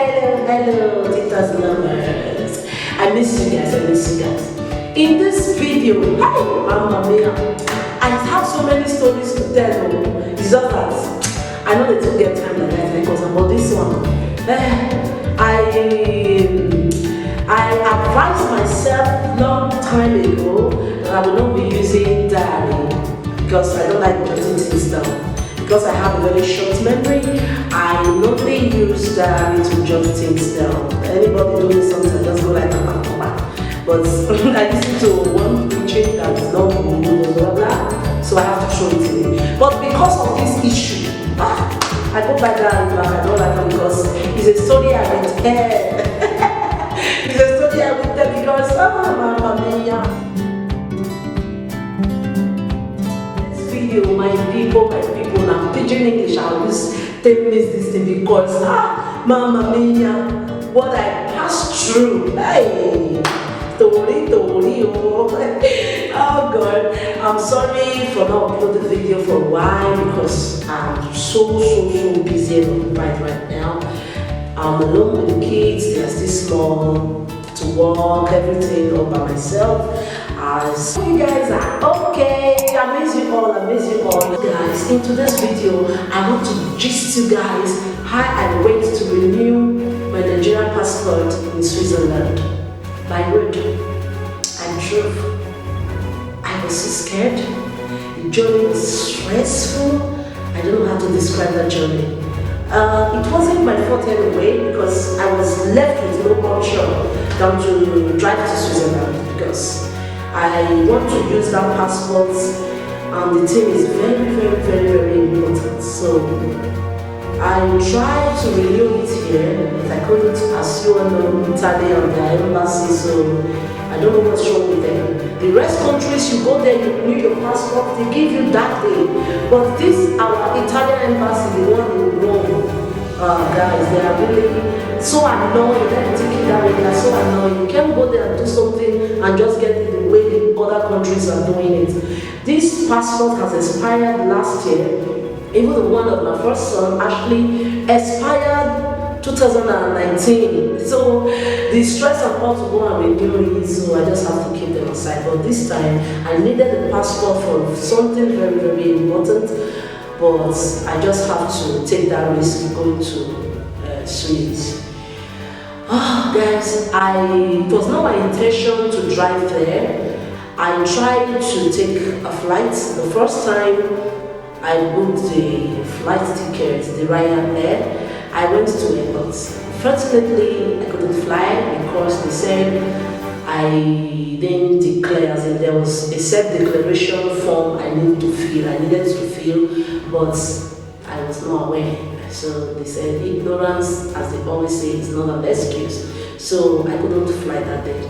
Hello, Tita's lovers. I miss you guys. In this video, hi, Mamma Mia, I have so many stories to tell. It's just that I know they don't get time like that because about this one. I advised myself long time ago that I will not be using diary because I don't like jotting things down. Because I have a very short memory, I normally use diary to jot things down. Anybody doing something, I just go like that. But I listen to one preaching that is not good, blah, blah, blah, so I have to throw it away. But because of this issue, I go back there back. I don't like it because it's a story I will tell. It's a story I will tell because, Mamma Mia. Video, my people, now pidgin English, I always take this thing because, Mamma Mia, what I passed through. Hey, Tori, oh God, I'm sorry for not uploading the video for a while because I'm so busy right now. I'm alone with the kids, they are still small, to walk, everything all by myself. As you guys are okay, I miss you all. Guys, in today's video, I want to gist you guys how I went to renew my Nigerian passport in Switzerland. By road, I drove. I was so scared. The journey was stressful. I don't know how to describe that journey. It wasn't my fault anyway because I was left with no option than to drive to Switzerland because I want to use that passport and the thing is very important. So I tried to renew it here, but I couldn't, as you all know, Italy and their embassy, so I don't know what's wrong with them. The rest countries, you go there, you renew your passport, they give you that day. But this, our Italian embassy, the one in Rome, guys, they are really so annoying. Let me take it that way. They are so annoying. You can't go there and do something and just get it the way the other countries are doing it. This passport has expired last year. Even the one of my first son actually expired 2019. So the stress of how to go and renew it, so I just have to keep them aside. But this time I needed the passport for something very important. But I just have to take that risk going to Swiss. Guys, it was not my intention to drive there. I tried to take a flight. The first time I booked the flight ticket, the Ryanair, I went to airport. Fortunately, I couldn't fly because they said I didn't declare, as in there was a self-declaration form I needed to fill, but I was not aware. So they said ignorance, as they always say, is not an excuse. So I couldn't fly that day.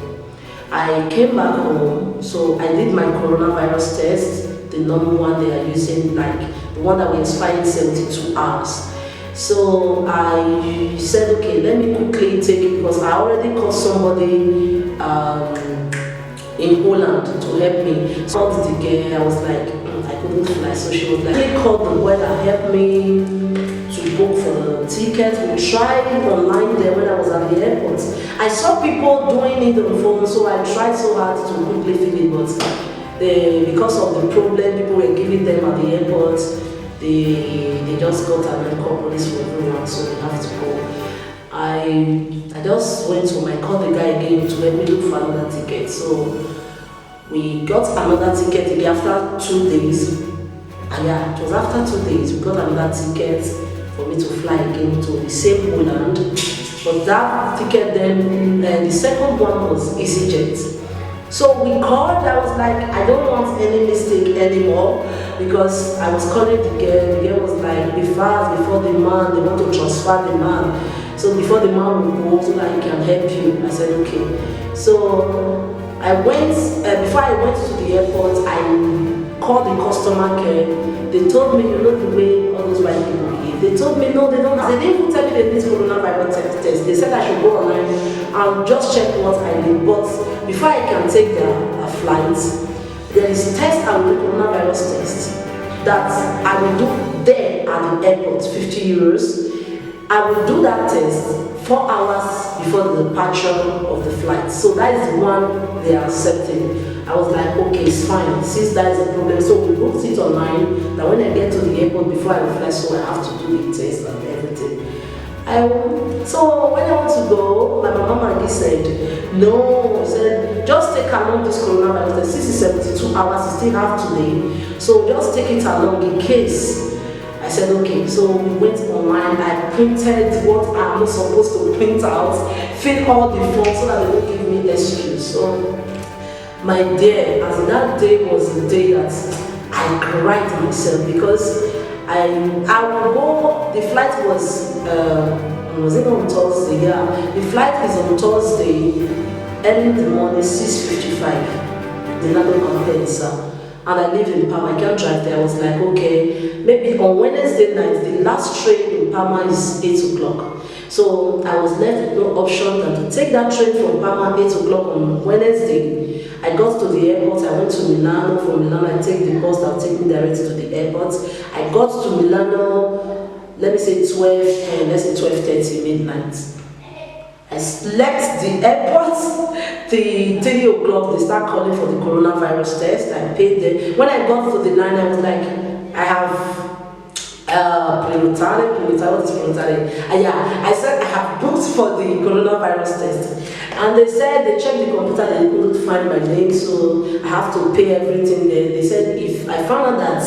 I came back home, so I did my coronavirus test, the normal one they are using, like the one that will expire in 72 hours. So I said, okay, let me quickly take it because I already called somebody in Holland to help me. So I called the girl, I was like, I couldn't fly, so she was like, he called the boy that helped me to book for the ticket. We tried it online there when I was at the airport. I saw people doing it on the phone, so I tried so hard to quickly fill it, but because of the problem people were giving them at the airport, they just got an call police for everyone, so they have to go. I just went home. I called the guy again to help me look for another ticket. So we got another ticket again after 2 days. And yeah, it was after 2 days we got another ticket for me to fly again to the same Holland. But that ticket then, the second one was EasyJet. So we called. I was like, I don't want any mistake anymore because I was calling the girl. The girl was like, be fast before the man, they want to transfer the man. So before the man will go, so that he can help you. I said, okay. So I went, before I went to the airport, I called the customer care. They told me, you know the way all those white people behave. They told me, no, they don't. They didn't even tell me they need coronavirus test. They said I should go online and just check what I need. But before I can take the flight, there is test I will do, coronavirus test, that I will do there at the airport, 50 euros. I will do that test 4 hours before the departure of the flight. So that is the one they are accepting. I was like, okay, it's fine, since that is a problem. So we booked it online that when I get to the airport before I fly, so I have to do the test and everything. So when I want to go, my mama said, no, said, just take along this coronavirus test. Since it's 72 hours, you still have to leave. So just take it along in case. I said, okay. So we went online. I printed what I'm not supposed to print out, fill all the forms so that they don't give me excuse. So my dear, as that day was the day that I cried myself, because I will go. The flight was it on Thursday? Yeah, the flight is on Thursday, early in the morning, 6:55. The London sir. And I live in Parma. I can't drive there. I was like, okay, maybe on Wednesday night, the last train in Parma is 8 o'clock. So I was left with no option than to take that train from Parma 8 o'clock on Wednesday. I got to the airport. I went to Milano. From Milano, I take the bus that will take me direct to the airport. I got to Milano, let me say 12, let's say 12:30 midnight. I left the airport. The 3 o'clock, they start calling for the coronavirus test. I paid them. When I got to the line, I was like, I have what is prenatale? Yeah, I said I have booked for the coronavirus test. And they said they checked the computer, they couldn't find my name, so I have to pay everything there. They said if I found out that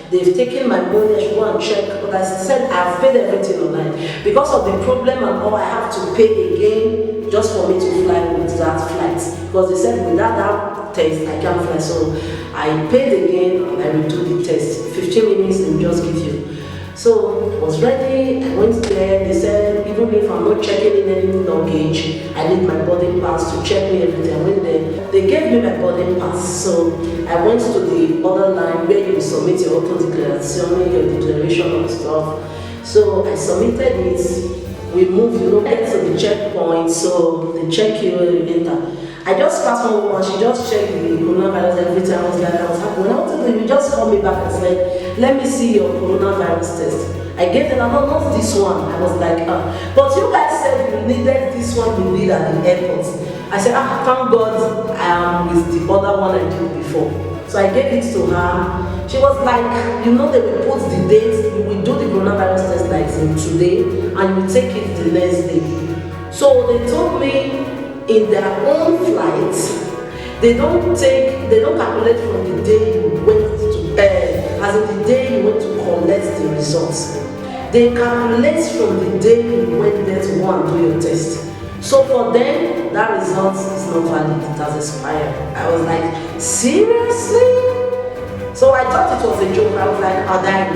they've taken my money, I should go and check. But I said I've paid everything online. Because of the problem and all, I have to pay again just for me to fly with that flight. Because they said without that test, I can't fly. So I paid again and I will do the test. 15 minutes they will just give you. So I was ready, I went there. They said even if I'm not checking in any luggage, I need my boarding pass to check me everything. I went there. They gave me my boarding pass. So I went to the other line where you submit your auto declaration, your declaration and stuff. So I submitted it. We moved, get to the checkpoint, so they check you when you enter. I just passed one woman, she just checked the coronavirus everything. I was like, I was happy. When I wanted to, you just called me back and said, let me see your coronavirus test. I gave them, not this one. I was like, but you guys said you needed this one to be at the airport. I said, thank God I am with the other one I did before. So I gave it to her. She was like, they will put the date, you will do the coronavirus test like today, and you will take it the next day. So they told me in their own flight, they don't calculate from the day you went to as in the day you went to collect the results. They calculate from the day you went there to go and do your test. So for them, that result is not valid, it has expired. I was like, seriously? So I thought it was a joke. I was like, I'll die.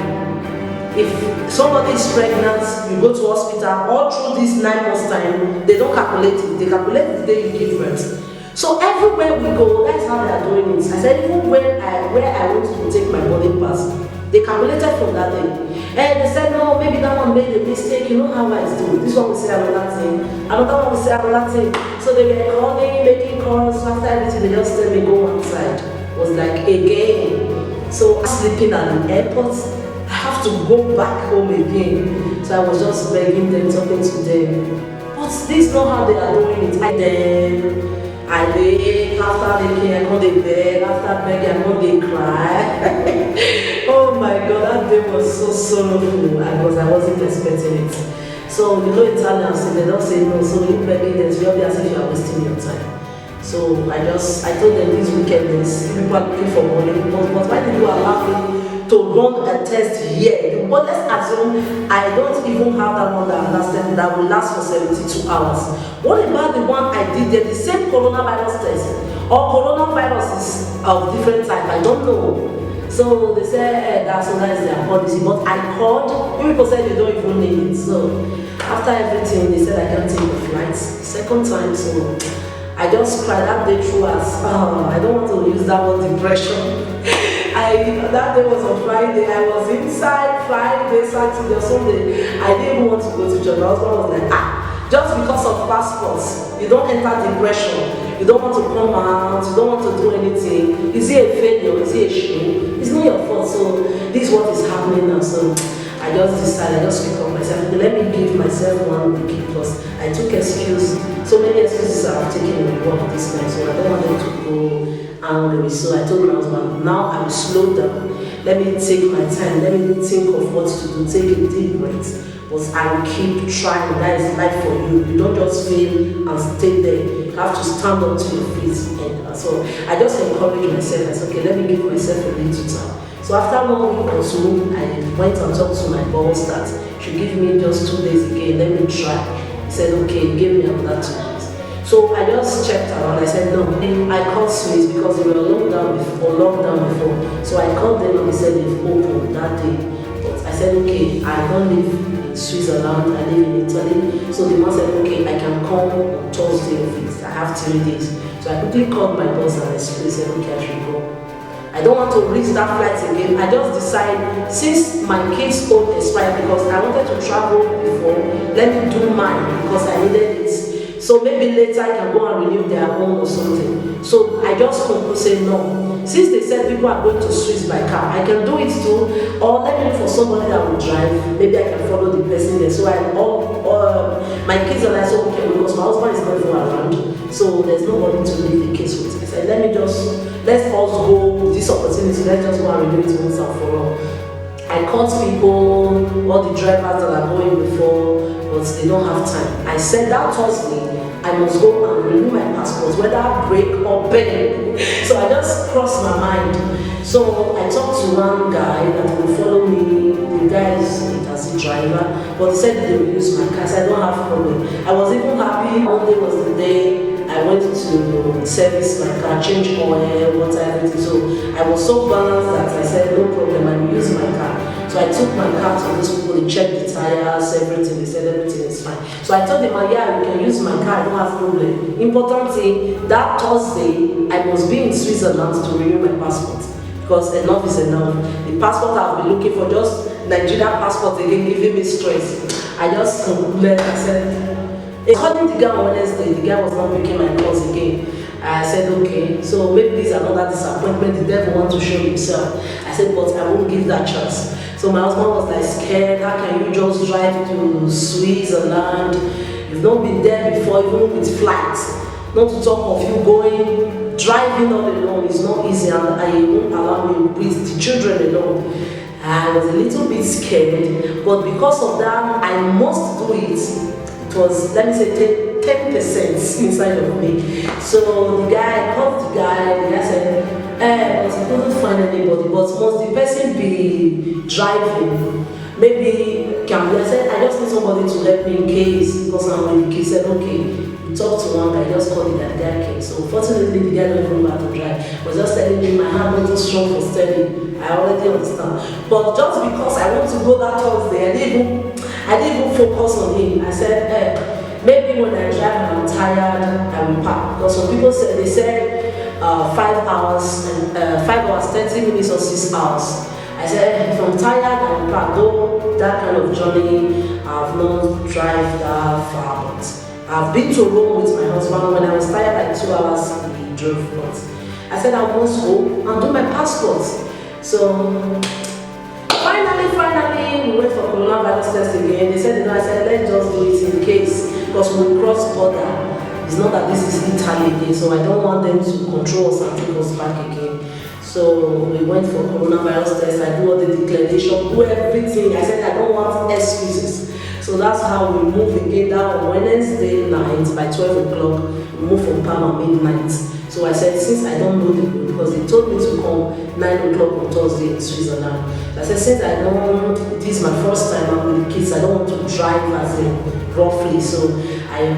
If somebody is pregnant, you go to hospital, all through this 9 months time, they don't calculate it. They calculate the day you give birth. So everywhere we go, that's how they are doing it. I said, even where I went to take my boarding pass, they calculated from that day. And they said, no, maybe that one made a mistake. You know how I do. This one will say another thing. Another one will say another thing. So they were calling, making calls. After everything, they just tell me, go outside. It was like a game. So I'm sleeping at the airport. I have to go back home again. So I was just begging them, talking to them. But this is not how they are doing it. I beg, after they came, I go they beg, after begging, I go they cry. Oh my God, that day was so sorrowful because I wasn't expecting it. So Italians, they don't say no, so you begging them, it's really as if you are wasting your time. So I told them this wickedness, people are looking for money, but why did you allow me to run a test here? But let's assume I don't even have that one that will last for 72 hours. What about the one I did there, the same coronavirus test? Or coronavirus is of different type, I don't know. So they said that's their policy, but I called, people said they don't even need it. So after everything, they said I can't take the flights. Second time, so I just cried that day through as, I don't want to use that word depression. That day was on Friday, I was inside Friday, Saturday, Sunday. I didn't even want to go to church. My husband was like, just because of passports, you don't enter depression. You don't want to come out, you don't want to do anything. Is it a failure? Is it a shame? It's not your fault. So this is what is happening now. So I I just decided, I just pick up myself, okay, let me give myself 1 week because I took excuse, so many excuses I've taken in work this time, so I don't want them to go angry. So I told my husband, now I will slow down, let me take my time, let me think of what to do, take a deep breath, but I will keep trying. That is life for you. You don't just fail and stay there. You have to stand up to your feet. And so I just encourage myself. I said, okay, let me give myself a little time. So after 1 week or so, I went and talked to my boss that she give me just 2 days again. Let me try. He said, okay, he gave me another 2 days. So I just checked around. I said, no. I called Swiss because they were locked down before. So I called them and they said they've opened that day. But I said, okay, I don't live in Switzerland, I live in Italy. So the man said, okay, I can come on Thursday of it. I have 3 days. So I quickly called my boss and explained, said, okay, I should go. I don't want to risk that flight again. I just decided, since my kids' code expired, because I wanted to travel before, let me do mine because I needed it. So maybe later I can go and renew their own or something. So I just concluded saying no. Since they said people are going to Swiss by car, I can do it too. Or let me look for somebody that will drive. Maybe I can follow the person there. So my kids and I said, okay, because my husband is not even around. So there's nobody to leave the kids with. I said, let's all go with this opportunity. Let's just go and renew it once and for all. I called people, all the drivers that are going before, but they don't have time. I said that Thursday, I must go and renew my passport, whether break or bend. So I just crossed my mind. So I talked to one guy that will follow me. The guy is a taxi driver, but he said they will use my car. So I don't have a problem. I was even happy. Monday was the day I went to service my car, change oil, water, everything. So I was so balanced that I said, no problem, I will use my car. So I took my car to those people, they checked the tires, everything, they said everything is fine. So I told them, yeah, you can use my car, I don't have problem. Important thing, that Thursday, I must be in Switzerland to renew my passport. Because enough is enough. The passport I've been looking for, just Nigerian passport again, giving me stress. I just concluded, I said, according to the guy on Wednesday, the guy was not making my calls again. I said, okay, so maybe this is another disappointment, the devil wants to show himself. I said, but I won't give that chance. So my husband was like scared, how can you just drive to Switzerland? You've not been there before, even with flights. Not to talk of you going, driving all alone is not easy, and I won't allow me with the children alone. I was a little bit scared, but because of that, I must do it. It was, let me say, 10% inside of me. So the guy, I called the guy said, but I couldn't find anybody, but must the person be driving? Maybe can be. I said, I just need somebody to help me in case, because I'm with the kids. He said, okay. We talked to one guy, just called the guy came. So fortunately the guy don't even know how to drive. He was just telling me my hand wasn't strong for steady. I already understand. But just because I want to go that Thursday, I didn't even focus on him. I said, maybe when I drive and I'm tired, I will park. Because some people said, they said 5 hours, 5 hours, 30 minutes or 6 hours. I said, if I'm tired, I will park. Though that kind of journey, I've not drive that far, but I've been to Rome with my husband. When I was tired, like 2 hours, we drove. But I said, I must go and do my passport. So finally, we went for coronavirus test again. They said, I said, let's just do it in case, because when we cross border, it's not that this is Italy again, so I don't want them to control us and take us back again. So we went for coronavirus test. I do all the declaration, do everything. I said, I don't want excuses. So that's how we move again. That on Wednesday night by 12 o'clock, we moved from Palma midnight. So I said, since I don't know the route, because they told me to come 9 o'clock on Thursday in Switzerland. So I said, since I don't, this is my first time I'm with the kids, I don't want to drive as in roughly. So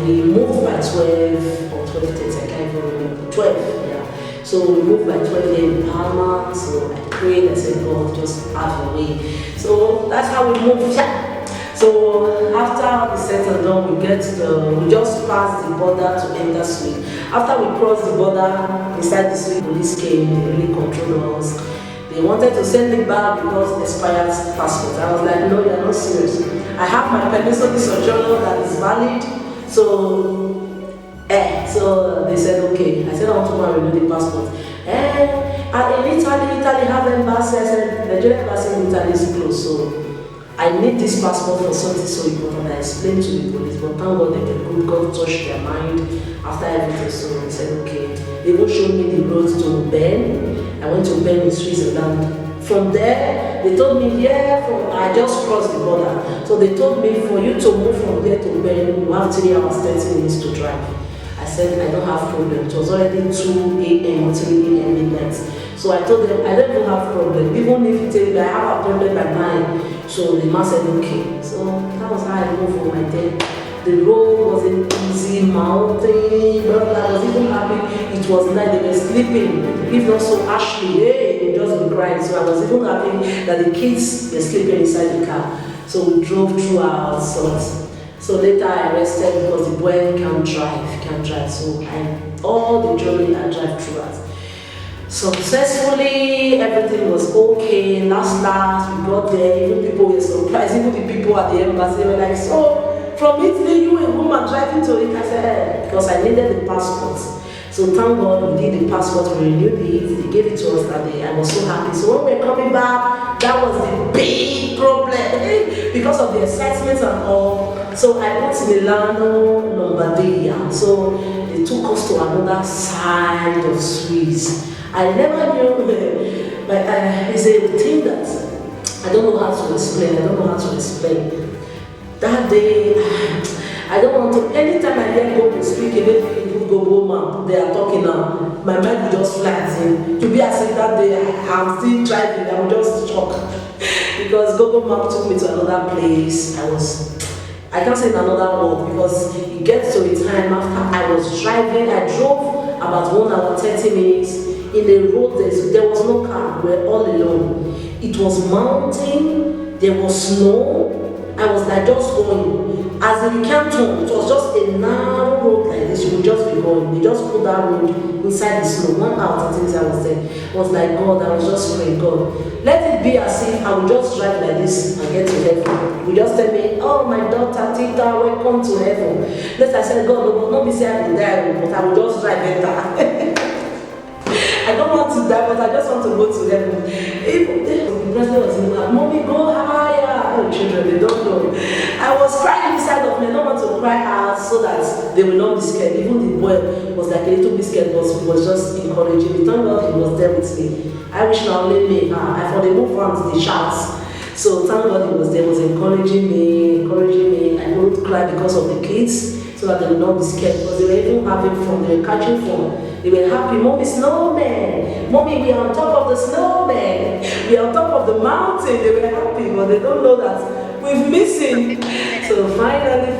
we moved by 12 or 12:30, I can't even remember. 12, yeah. So we moved by 12 here in Palma. So I prayed, I said, God, just have your way. So that's how we moved. Yeah. So after we settled down, we just passed the border to enter Sweden. After we crossed the border, inside the Sweden, police came, they really controlled us. They wanted to send me back because expired passport. I was like, no, you're not serious. I have my permesso di soggiorno that is valid. So they said, okay. I said, I want to go and renew the passport. And in Italy have embassy. I said, Nigerian embassy in Italy is closed. So I need this passport for something so important. I explained to the police, but thank God they were good. God touched their mind after everything. So they said, okay. They even showed me the road to Bern. I went to Bern in Switzerland. From there, they told me, yeah, I just crossed the border. So they told me, for you to move from there to Bern, you have 3 hours, 30 minutes to drive. I said, I don't have problem. It was already 2 a.m. or 3 a.m. midnight. So I told them, I don't even have problem. Even if you tell me I have a problem by 9. So the man said, okay. So that was how I moved from my day. The road wasn't easy, mountain, but I was even happy. It was night, they were sleeping. If not so Ashley, hey, they just be crying. So I was even happy that the kids were sleeping inside the car. So we drove through our sorts. So later I rested because the boy can't drive. So all the journey I drive through it. Successfully, everything was okay. Last, we got there. Even people were surprised. Even the people at the embassy were like, so from Italy, you a woman driving to it? I said, because I needed the passport. So thank God we did the passport, we renewed it, they gave it to us that day. I was so happy. So when we were coming back, that was the big problem because of the excitement and all. So I went to Milano, Lombardia. So they took us to another side of Swiss. I never knew, but it's a thing that I don't know how to explain. That day, I don't want to, anytime I hear people speaking, people go home, they are talking now, my mind will just fly in. To be as if that day I'm still driving, I'm just shocked. Because Google Map took me to another place. I can't say in another world because it gets to a time after I was driving, I drove about 1 hour, 30 minutes. In the road, there was no car, we were all alone. It was mountain, there was snow. I was like just going. As you can't turn, it was just a narrow road like this, you would just be going. They just put that road inside the snow. 1 hour, 30 minutes I was there. I was like, God, I was just praying, God, let it be as if I would just drive like this and get to heaven. You just tell me, oh, my daughter, Tita, welcome to heaven. Let I said, God, no, not be saying I will die, but I will just drive better. I don't want to die, but I just want to go to heaven. The president was like, Mommy, go higher. Oh, children, they don't know. I was crying inside of me. I don't want to cry out so that they will not be scared. Even the boy was like a little bit scared, but he was just encouraging me. Thank God he was there with me. I wish now only me. I thought they move on to the shouts. So thank God he was there, was encouraging me. I couldn't cry because of the kids, so that they will not be scared, because they were even having fun, they were catching fun. They were happy. Mommy, snowman. Mommy, we are on top of the snowman. We are on top of the mountain. They were happy, but they don't know that we've missing. So finally,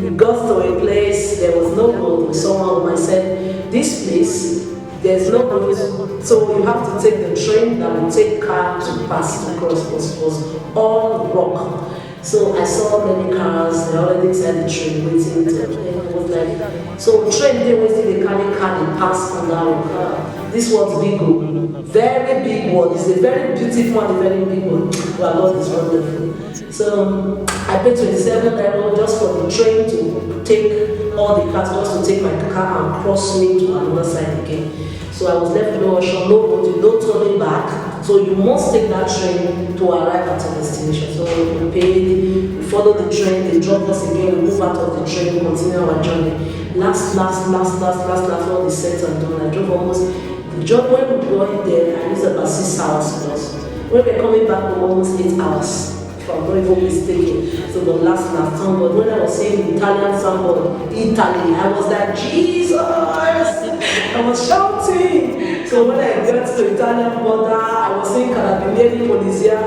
we got to a place. There was no road. We saw one. I said, this place, there's no road. So you have to take the train that will take car to pass to cross. It was all rock. So I saw many cars, they already inside the train waiting to, so train they waiting, they carry car, they pass on that road. This was big one, very big one. It's a very beautiful and a very big one. Well, God is wonderful. So I paid 27 € just for the train to take all the cars, just to take my car and cross me to another side again. So I was left with no option, no road, no turning back. So you must take that train to arrive at your destination. So we paid, we followed the train, they dropped us again, we moved out of the train, we continue our journey. Last, all the sets are done. I drove almost, the job when we got there, I used about 6 hours plus. When we're coming back for almost 8 hours. If I'm not even mistaken. So the last song, but when I was saying Italian song, Italy, I was like, Jesus! I was shouting. So when I got to the Italian border, I was saying Carabinieri Polizia.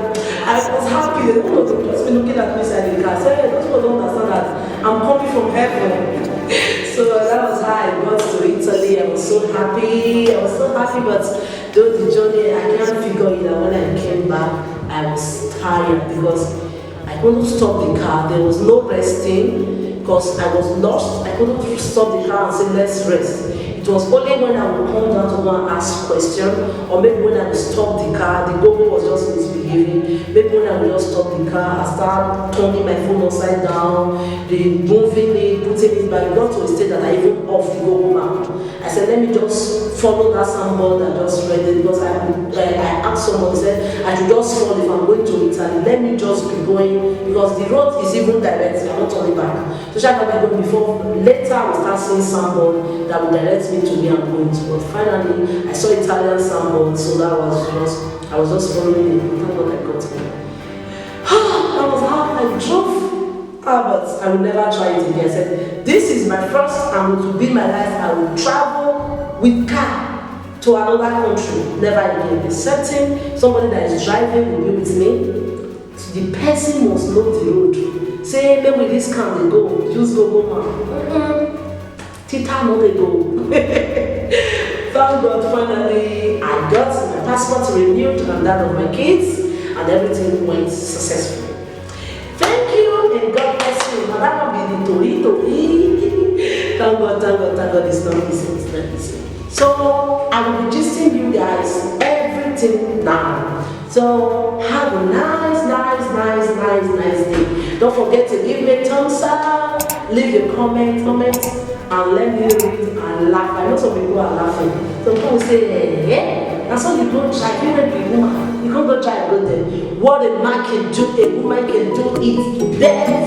I was happy. They would just be looking at me inside the car. So hey, those people don't understand that I'm coming from heaven. So that was how I got to Italy. I was so happy, but though the journey, I can't figure it out. When I came back, I was tired because I couldn't stop the car. There was no resting because I was lost. I couldn't stop the car and say, let's rest. It was only when I would come down to go and ask questions, or maybe when I would stop the car, the GoPro was just misbehaving. Maybe when I would just stop the car, I start turning my phone upside down, moving it, putting it back. It got to a state that I even off the GoPro map. I I said, let me just follow that signboard and just read it, because I asked somebody, said I should just follow if I'm going to Italy. Let me just be going, because the road is even direct, I'm not turning back. So shall I be going before later I will start seeing signboard that will direct me to where I'm going to. But finally I saw Italian signboard, so that was just, I was just following it. Thank God I got me. That was how I drove. But I will never try it again. I said, this is my first and it will be my life. I will travel with car to another country. Never again. Excepting somebody that is driving will be with me. The person must know the road. Say, maybe this car they go, use go man. Tita no they go. Thank God finally I got my passport renewed and that of my kids, and everything went successfully. Thank you and God bless you. Now that will be the tori. Thank God, it's not easy. So I will be gisting you guys everything now. So have a nice day. Don't forget to give me a thumbs up, leave your comment, and let me read and laugh. I know some people are laughing. Some people say, hey, that's all you go try. You may be woman. You can't go try and go there. What a man can do, a woman can do it. There